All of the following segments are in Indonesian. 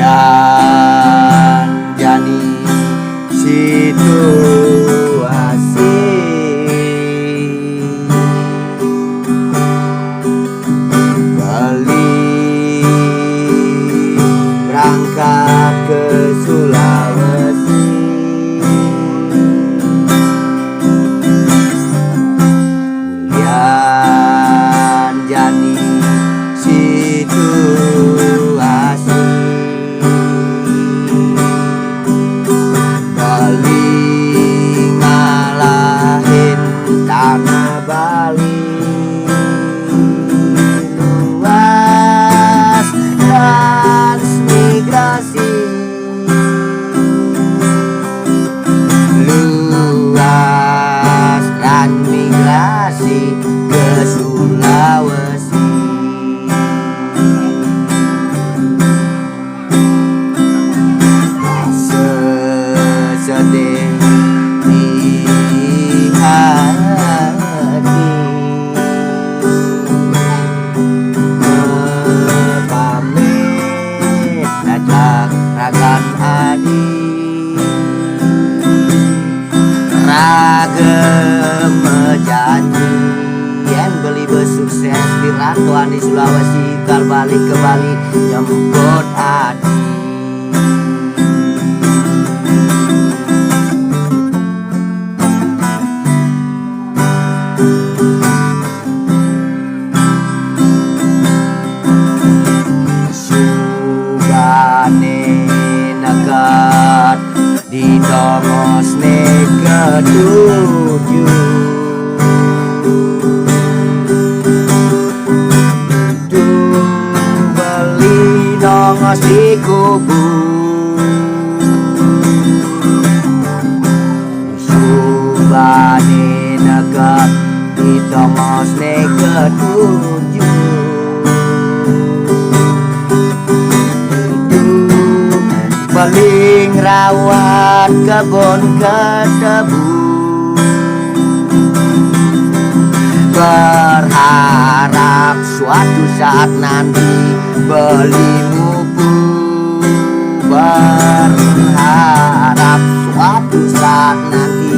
Lian jani situasi balik berangkat ke Sulawesi. Lian jani situasi balik ngalahin tanah Bali luas transmigrasi luas transmigrasi ke Sulawesi. Sesedih di hati pamit ajak ragan adi ragam janji yen beli besukses di rantauan di Sulawesi kal balik ke Bali nyemput adi. Subane nekat di dongosne ketujuh beli dongos di kubu Subane nekat di dongosne ketujuh beling rawat kebun ketebu berharap suatu saat nanti beli mupu berharap suatu saat nanti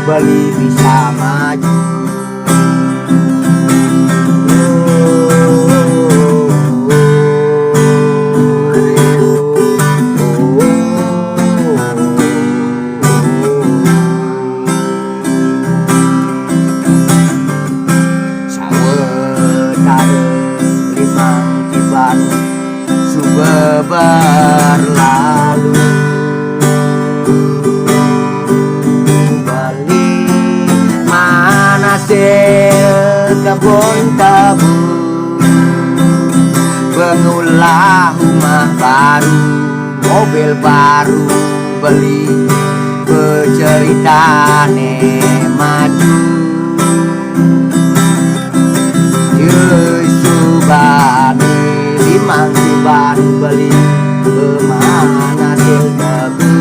beli bisa maju. Berlalu balik mana hasil kebun tebu pengulah rumah baru mobil baru beli berceritane maju Subane limang Suban beli kemana hasil tebu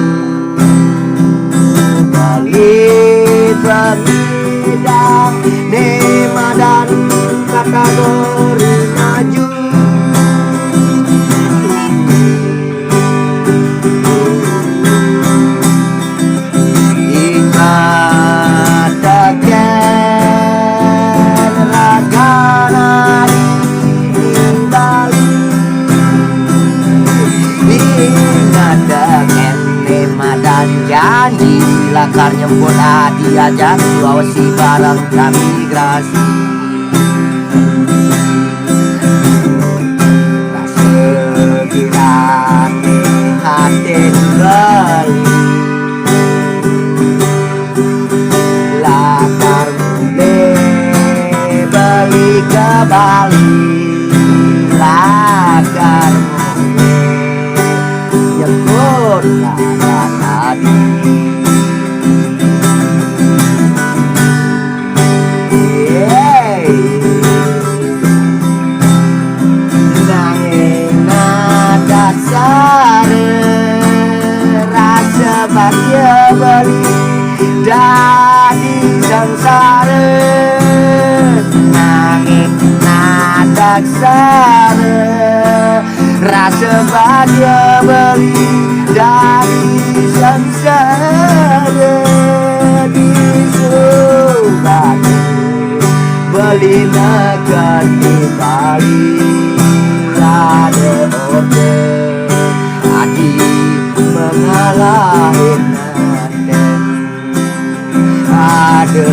beli bidang nema dan kategori maju ingat teken ragana dan janji lakar nyemput hati ajak Sulawesi bareng transmigrasi sekiranya hati beli lakar beli ke Bali lakar nyemput yeah. rasa bahagia beli dari sengsara di surga beli negara di Bali ada order hati mengalami nandem ada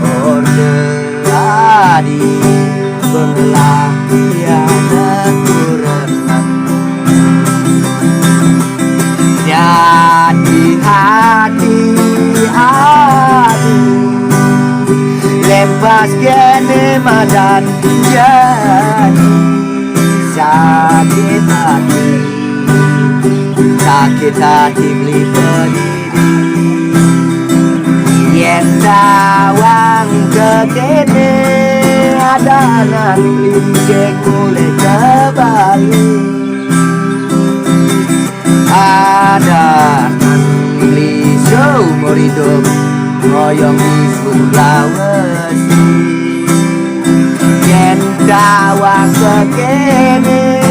order hati mengalami anak kurenang jadi hati lepas kene madan jadi sakit hati beli berdiri yen tawang kekene ada anak beli kulit kembali ada anak beli seumur hidup ngoyong di Sulawesi yen tawang kekene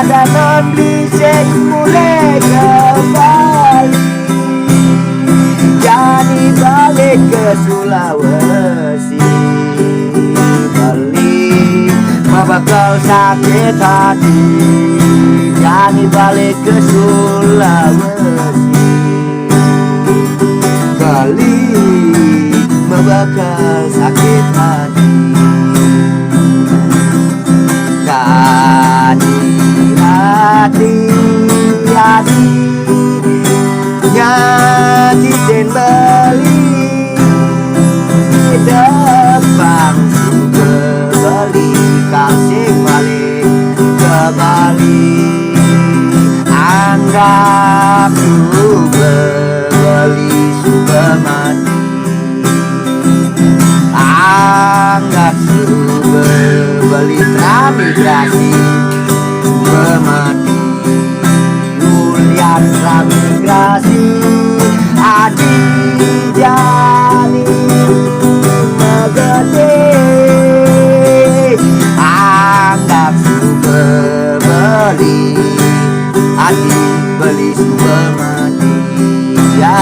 ada non bisik mulai kembali jadi balik ke Sulawesi balik ma bakal sakit hati jadi balik ke Sulawesi balik ma bakal sakit hati hati nyanyi dan beli depan suka beli kasih balik ke Bali anggap suka beli suka mati anggap suka beli transmigrasi suka mati Julian transmigrasi adi jani megede anggap suka beli adi beli suka mati ya